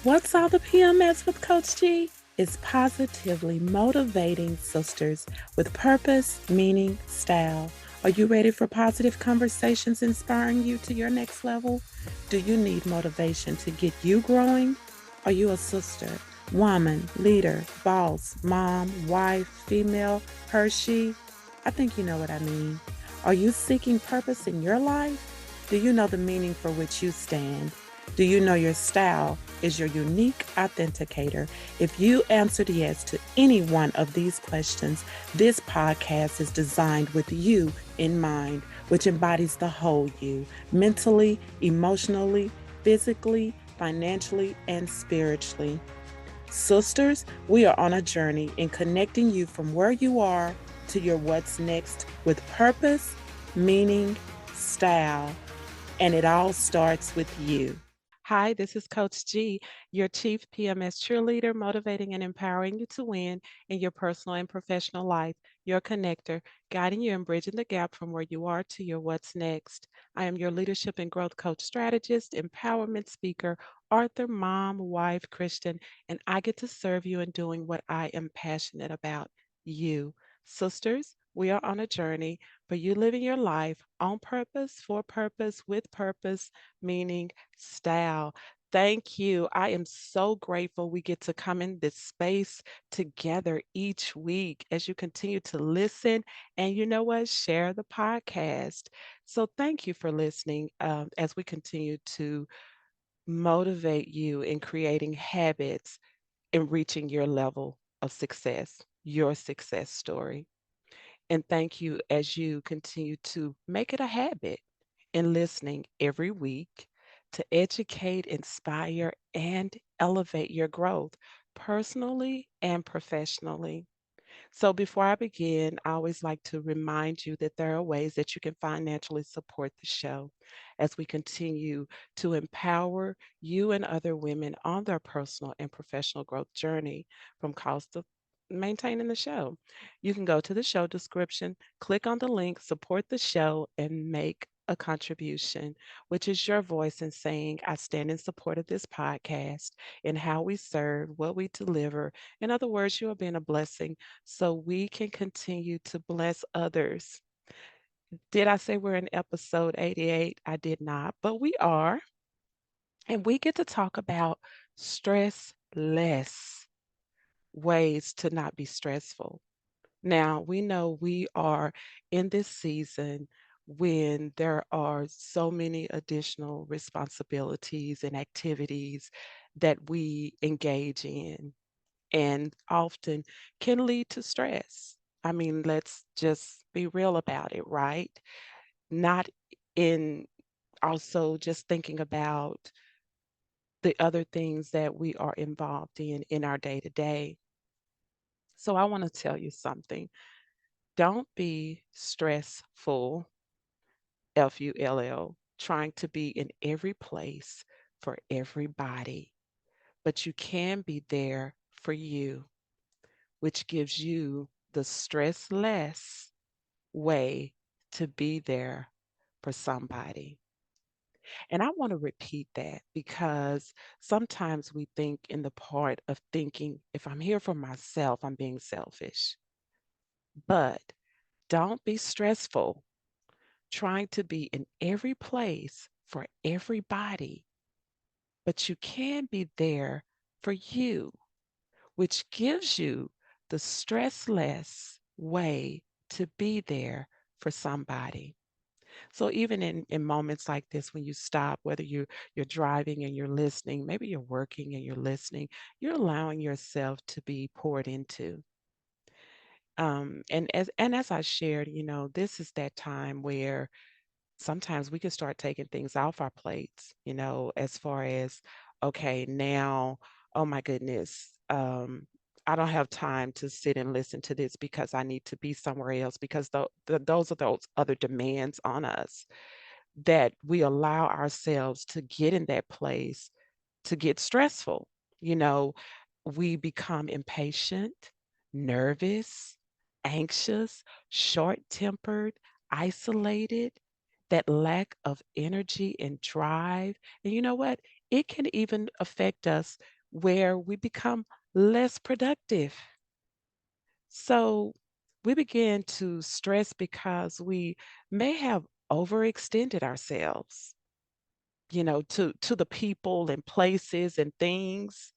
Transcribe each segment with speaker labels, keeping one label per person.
Speaker 1: What's all the P.M.S. with Coach G? It's positively motivating sisters with purpose, meaning, style. Are you ready for positive conversations inspiring you to your next level? Do you need motivation to get you growing? Are you a sister, woman, leader, boss, mom, wife, female, her, she? I think you know what I mean. Are you seeking purpose in your life? Do you know the meaning for which you stand? Do you know your style is your unique authenticator? If you answered yes to any one of these questions, this podcast is designed with you in mind, which embodies the whole you mentally, emotionally, physically, financially, and spiritually. Sisters, we are on a journey in connecting you from where you are to your what's next with purpose, meaning, style, and it all starts with you. Hi, this is Coach G, your Chief PMS cheerleader, motivating and empowering you to win in your personal and professional life, your connector, guiding you and bridging the gap from where you are to your what's next. I am your leadership and growth coach strategist, empowerment speaker, author, mom, wife, Christian, and I get to serve you in doing what I am passionate about, you. Sisters, we are on a journey for you living your life on purpose, for purpose, with purpose, meaning style. Thank you. I am so grateful we get to come in this space together each week as you continue to listen and you know what? Share the podcast. So thank you for listening as we continue to motivate you in creating habits and reaching your level of success, your success story. And thank you as you continue to make it a habit in listening every week to educate, inspire, and elevate your growth personally and professionally. So, before I begin, I always like to remind you that there are ways that you can financially support the show as we continue to empower you and other women on their personal and professional growth journey from cost of maintaining the show. You can go to the show description, click on the link, support the show, and make a contribution, which is your voice in saying, I stand in support of this podcast and how we serve, what we deliver. In other words, you are being a blessing so we can continue to bless others. Did I say we're in episode 88? I did not, but we are. And we get to talk about stress less ways to not be stressful. Now, we know we are in this season when there are so many additional responsibilities and activities that we engage in and often can lead to stress. I mean, let's just be real about it, right? Not in also just thinking about the other things that we are involved in our day to day. So I want to tell you something. Don't be stressful, FULL, trying to be in every place for everybody, but you can be there for you, which gives you the stress less way to be there for somebody. And I want to repeat that because sometimes we think in the part of thinking, if I'm here for myself, I'm being selfish. But don't be stressful trying to be in every place for everybody, but you can be there for you, which gives you the stressless way to be there for somebody. So even in moments like this, when you stop, whether you're driving and you're listening, maybe you're working and you're listening, you're allowing yourself to be poured into. And as I shared, this is that time where sometimes we can start taking things off our plates, as far as, okay, now, oh my goodness, I don't have time to sit and listen to this because I need to be somewhere else because those are those other demands on us that we allow ourselves to get in that place to get stressful. You know, we become impatient, nervous, anxious, short tempered, isolated, that lack of energy and drive. And you know what? it can even affect us where we become less productive. So we begin to stress because we may have overextended ourselves, to the people and places and things.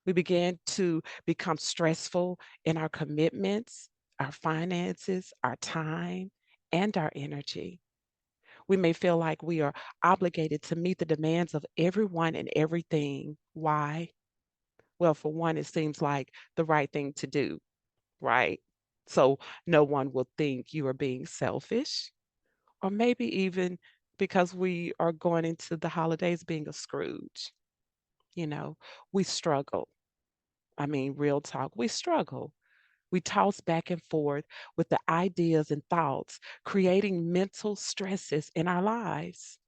Speaker 1: We begin to become stressful in our commitments, our finances, our time, and our energy. We may feel like we are obligated to meet the demands of everyone and everything. Why? Well, for one, it seems like the right thing to do, right? So no one will think you are being selfish, or maybe even because we are going into the holidays being a Scrooge. You know, we struggle. I mean, real talk, we struggle. We toss back and forth with the ideas and thoughts, creating mental stresses in our lives.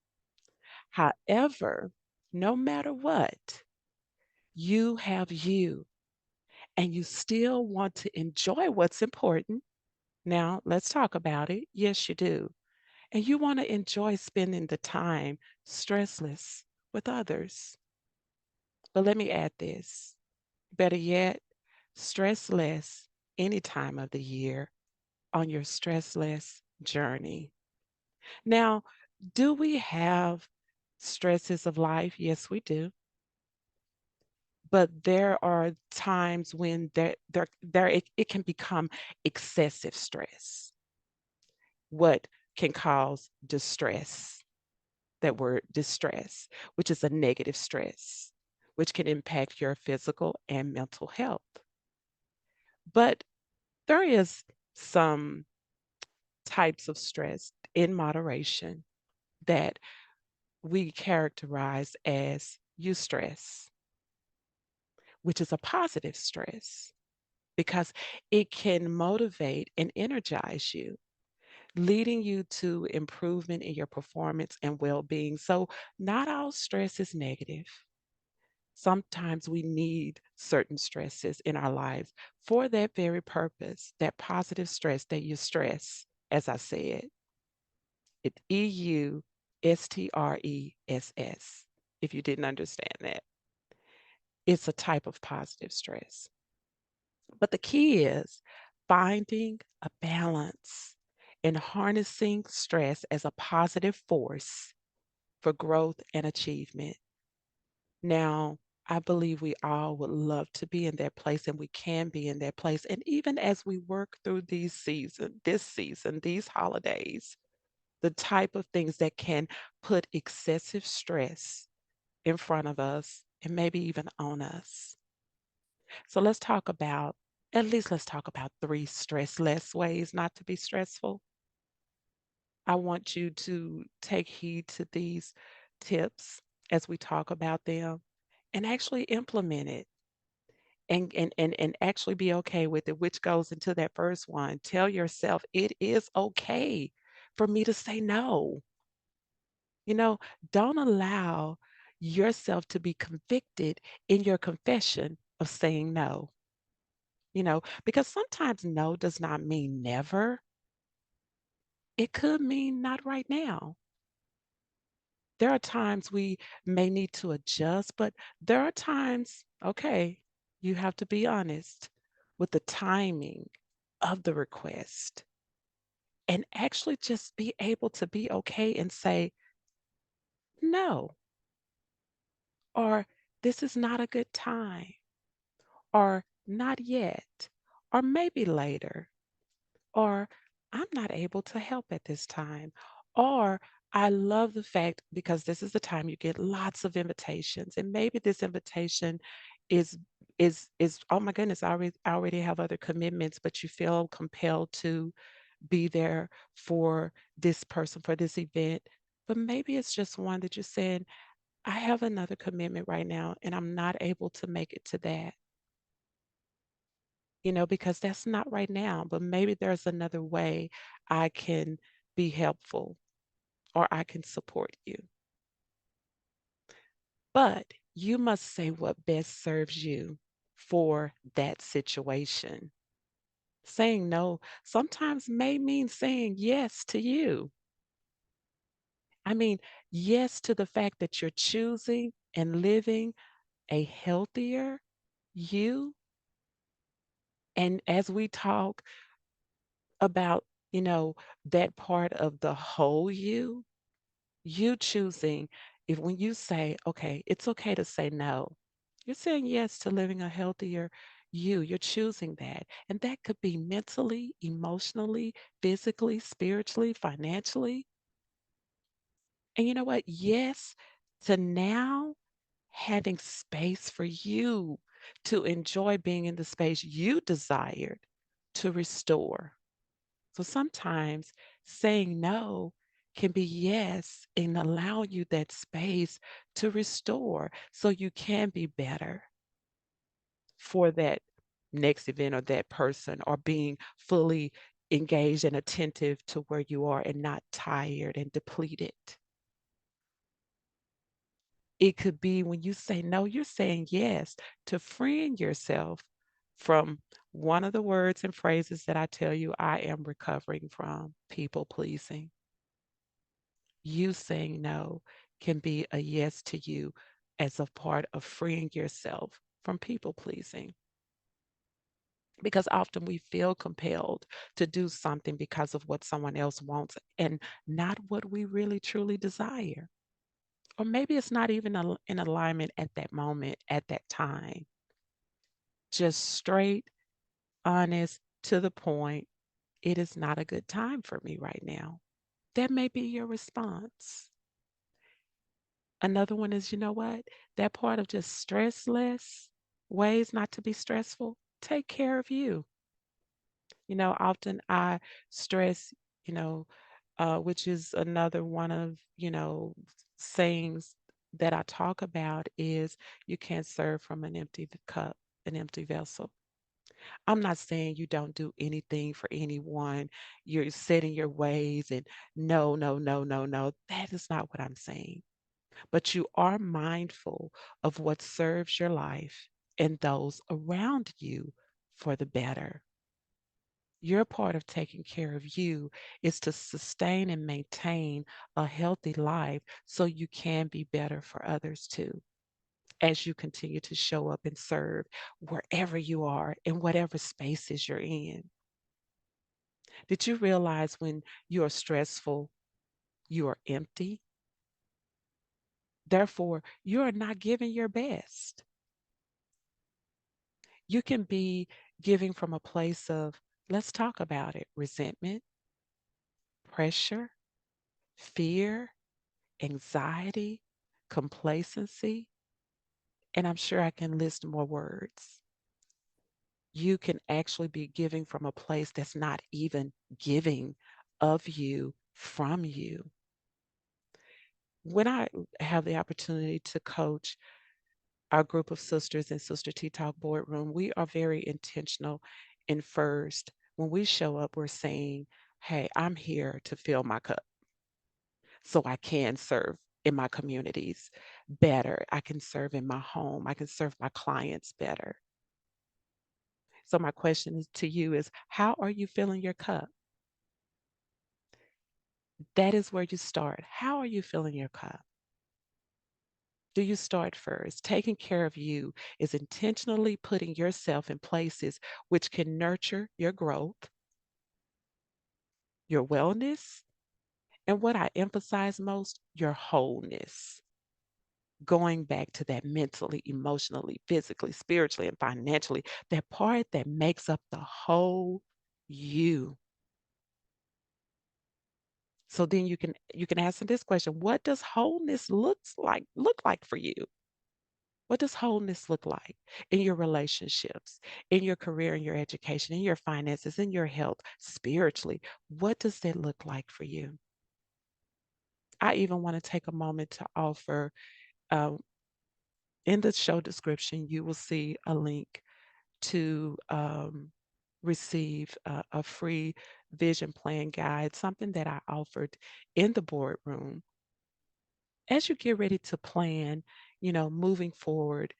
Speaker 1: However, no matter what, you have you, and you still want to enjoy what's important. Now, let's talk about it. Yes, you do. And you want to enjoy spending the time stressless with others. But let me add this, better yet, stress less any time of the year on your stressless journey. Now, do we have stresses of life? Yes, we do. But there are times when it can become excessive stress, what can cause distress. That word distress, which is a negative stress, which can impact your physical and mental health. But there is some types of stress in moderation that we characterize as eustress, which is a positive stress because it can motivate and energize you, leading you to improvement in your performance and well being. So, not all stress is negative. Sometimes we need certain stresses in our lives for that very purpose, that positive stress that you stress, as I said. It's EUSTRESS, if you didn't understand that. It's a type of positive stress. But the key is finding a balance and harnessing stress as a positive force for growth and achievement. Now, I believe we all would love to be in that place and we can be in that place. And even as we work through this season, these holidays, the type of things that can put excessive stress in front of us and maybe even on us. So let's talk about three stress less ways not to be stressful. I want you to take heed to these tips as we talk about them and actually implement it and actually be okay with it, which goes into that first one. Tell yourself it is okay for me to say no. You know, don't allow yourself to be convicted in your confession of saying no. Because sometimes no does not mean never. It could mean not right now. There are times we may need to adjust, but there are times, okay, you have to be honest with the timing of the request and actually just be able to be okay and say, no, or this is not a good time, or not yet, or maybe later, or I'm not able to help at this time, or I love the fact because this is the time you get lots of invitations, and maybe this invitation is is oh my goodness, I already have other commitments, but you feel compelled to be there for this person for this event. But maybe it's just one that you're saying, I have another commitment right now, and I'm not able to make it to that. Because that's not right now, but maybe there's another way I can be helpful or I can support you. But you must say what best serves you for that situation. Saying no sometimes may mean saying yes to you. I mean, yes to the fact that you're choosing and living a healthier you. And as we talk about, that part of the whole you choosing, if when you say, okay, it's okay to say no, you're saying yes to living a healthier you. You're choosing that. And that could be mentally, emotionally, physically, spiritually, financially. And you know what? Yes, to now having space for you to enjoy being in the space you desired to restore. So sometimes saying no can be yes and allow you that space to restore so you can be better for that next event or that person, or being fully engaged and attentive to where you are and not tired and depleted. It could be when you say no, you're saying yes to freeing yourself from one of the words and phrases that I tell you I am recovering from: people pleasing. You saying no can be a yes to you as a part of freeing yourself from people pleasing. Because often we feel compelled to do something because of what someone else wants and not what we really truly desire. Or maybe it's not even in alignment at that moment, at that time. Just straight, honest, to the point. It is not a good time for me right now. That may be your response. Another one is, you know what? That part of just stress less, ways not to be stressful. Take care of you. Often I stress, you know, which is another one of, sayings that I talk about is you can't serve from an empty cup, an empty vessel. I'm not saying you don't do anything for anyone. You're setting your ways and no, no, no, no, no. That is not what I'm saying. But you are mindful of what serves your life and those around you for the better. Your part of taking care of you is to sustain and maintain a healthy life so you can be better for others too, as you continue to show up and serve wherever you are, in whatever spaces you're in. Did you realize when you are stressful, you are empty? Therefore, you are not giving your best. You can be giving from a place of, let's talk about it, resentment, pressure, fear, anxiety, complacency, and I'm sure I can list more words. You can actually be giving from a place that's not even giving of you, from you. When I have the opportunity to coach our group of sisters in Sister Tea Talk Boardroom, we are very intentional in first. When we show up, we're saying, hey, I'm here to fill my cup so I can serve in my communities better. I can serve in my home. I can serve my clients better. So my question to you is, how are you filling your cup? That is where you start. How are you filling your cup? Do you start first? Taking care of you is intentionally putting yourself in places which can nurture your growth, your wellness, and what I emphasize most, your wholeness. Going back to that mentally, emotionally, physically, spiritually, and financially, that part that makes up the whole you. So then you can answer this question: what does wholeness look like for you? What does wholeness look like in your relationships, in your career, in your education, in your finances, in your health, spiritually? What does that look like for you? I even want to take a moment to offer, um, in the show description, you will see a link to receive a free vision plan guide, something that I offered in the boardroom. As you get ready to plan, moving forward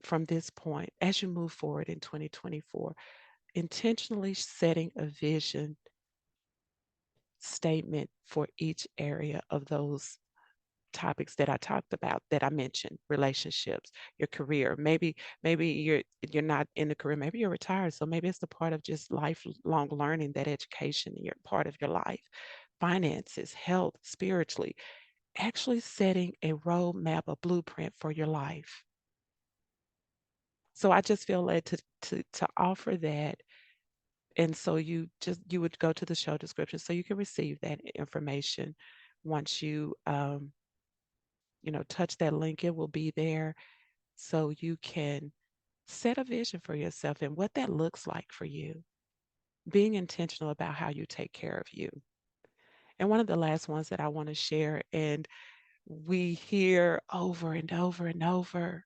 Speaker 1: from this point, as you move forward in 2024, intentionally setting a vision statement for each area of those topics that I talked about, that I mentioned: relationships, your career. Maybe you're not in the career, maybe you're retired. So maybe it's the part of just lifelong learning, that education, you're part of your life. Finances, health, spiritually, actually setting a roadmap, a blueprint for your life. So I just feel led to offer that. And so you would go to the show description so you can receive that information. Once you touch that link, it will be there, so you can set a vision for yourself and what that looks like for you, being intentional about how you take care of you. And one of the last ones that I want to share, and we hear over and over and over,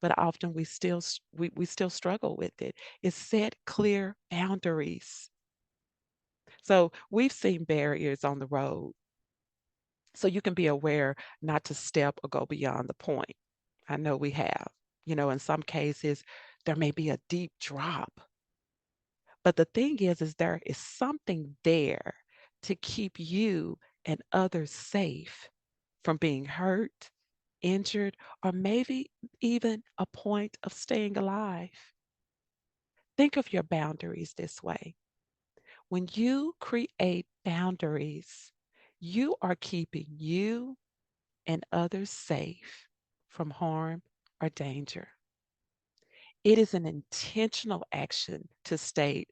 Speaker 1: but often we still struggle with it, is set clear boundaries. So we've seen barriers on the road, so you can be aware not to step or go beyond the point. I know we have. In some cases, there may be a deep drop. But the thing is there is something there to keep you and others safe from being hurt, injured, or maybe even a point of staying alive. Think of your boundaries this way. When you create boundaries, you are keeping you and others safe from harm or danger. It is an intentional action to state,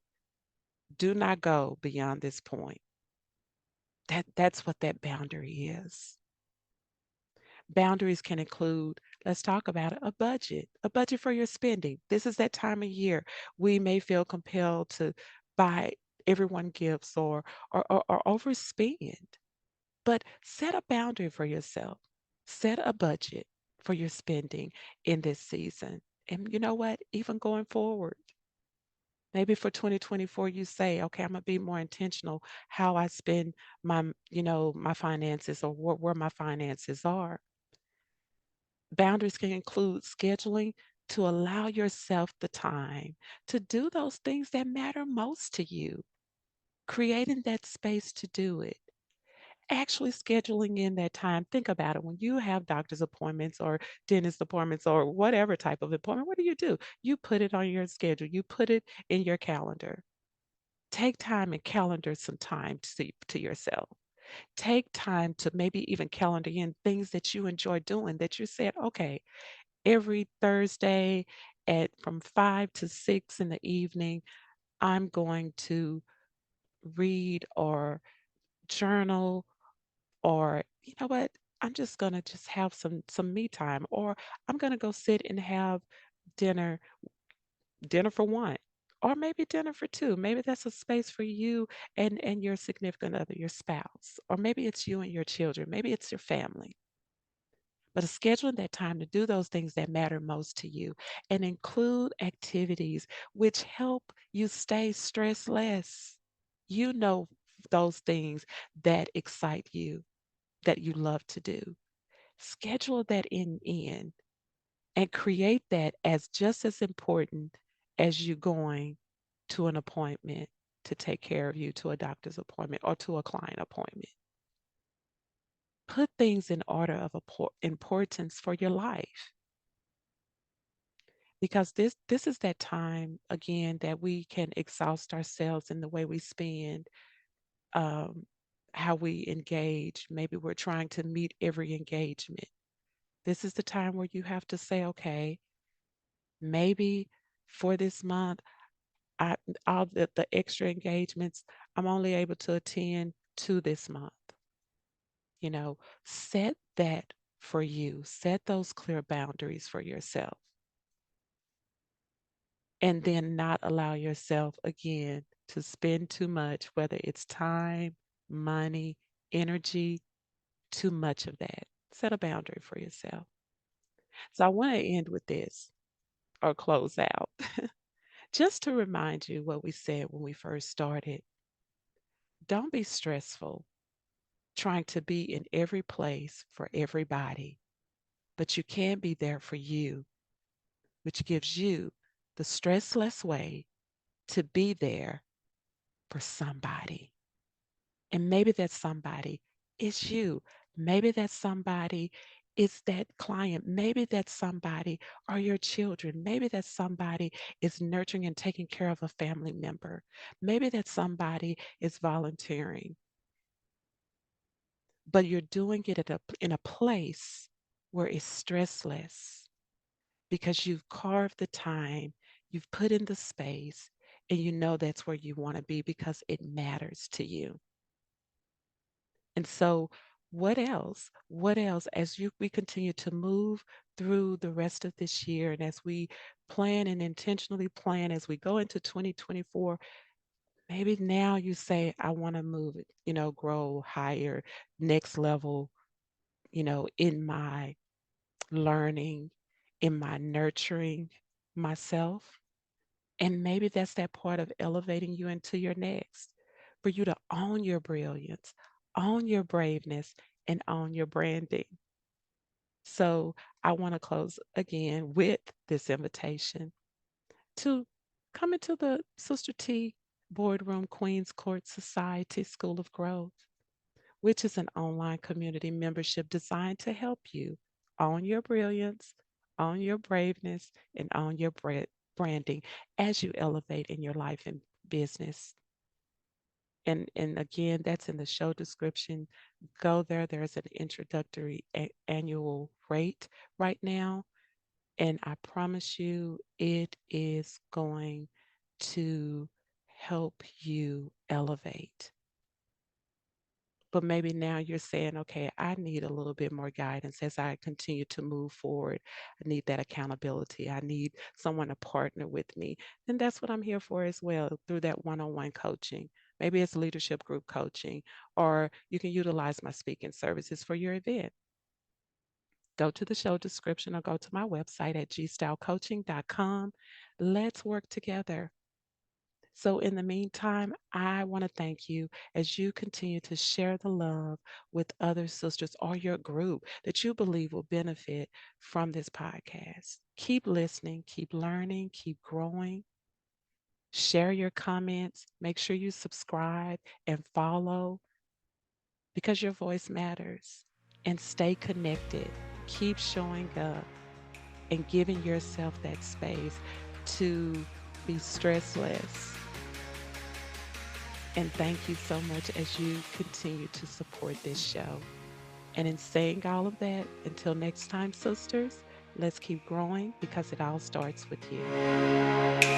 Speaker 1: do not go beyond this point. That's what that boundary is. Boundaries can include, let's talk about it, a budget for your spending. This is that time of year. We may feel compelled to buy everyone gifts or overspend. But set a boundary for yourself. Set a budget for your spending in this season. And you know what? Even going forward, maybe for 2024, you say, okay, I'm gonna be more intentional how I spend my finances, or where my finances are. Boundaries can include scheduling to allow yourself the time to do those things that matter most to you, creating that space to do it. Actually scheduling in that time. Think about it. When you have doctor's appointments or dentist appointments or whatever type of appointment, what do? You put it on your schedule. You put it in your calendar. Take time and calendar some time to yourself. Take time to maybe even calendar in things that you enjoy doing, that you said, okay, every Thursday at from 5 to 6 in the evening, I'm going to read or journal, or you know what, I'm just going to just have some me time, or I'm going to go sit and have dinner dinner for one, or maybe dinner for two. Maybe that's a space for you and your significant other, your spouse, or maybe it's you and your children, maybe it's your family. But scheduling that time to do those things that matter most to you, and include activities which help you stay stress less. You know, those things that excite you, that you love to do. Schedule that in and create that as just as important as you going to an appointment to take care of you, to a doctor's appointment or to a client appointment. Put things in order of importance for your life, because this is that time again that we can exhaust ourselves in the way we spend, um, how we engage. Maybe we're trying to meet every engagement. This is the time where you have to say, okay, maybe for this month, I all the extra engagements, I'm only able to attend 2 this month. You know, set that for you. Set those clear boundaries for yourself. And then not allow yourself again to spend too much, whether it's time, money, energy, too much of that. Set a boundary for yourself. So I want to end with this, or close out. Just to remind you what we said when we first started. Don't be stressful trying to be in every place for everybody, but you can be there for you, which gives you the stressless way to be there for somebody. And maybe that somebody is you. Maybe that somebody is that client. Maybe that somebody are your children. Maybe that somebody is nurturing and taking care of a family member. Maybe that somebody is volunteering, but you're doing it in a place where it's stressless because you've carved the time, you've put in the space, and you know that's where you want to be because it matters to you. And so, what else? What else as we continue to move through the rest of this year and as we plan and intentionally plan as we go into 2024, maybe now you say, I want to move it, grow higher, next level, in my learning, in my nurturing myself. And maybe that's that part of elevating you into your next, for you to own your brilliance, own your braveness, and own your branding. So I want to close again with this invitation to come into the Sister T Boardroom Queens Court Society School of Growth, which is an online community membership designed to help you own your brilliance, own your braveness, and own your branding as you elevate in your life and business. And again, that's in the show description. Go there. There's an introductory annual rate right now. And I promise you, it is going to help you elevate. But maybe now you're saying, okay, I need a little bit more guidance as I continue to move forward. I need that accountability. I need someone to partner with me. And that's what I'm here for as well through that one on one coaching. Maybe it's leadership group coaching, or you can utilize my speaking services for your event. Go to the show description or go to my website at gstylecoaching.com. Let's work together. So, in the meantime, I want to thank you as you continue to share the love with other sisters or your group that you believe will benefit from this podcast. Keep listening, keep learning, keep growing. Share your comments. Make sure you subscribe and follow because your voice matters. And stay connected. Keep showing up and giving yourself that space to be stressless. And thank you so much as you continue to support this show. And in saying all of that, until next time, sisters, let's keep growing because it all starts with you.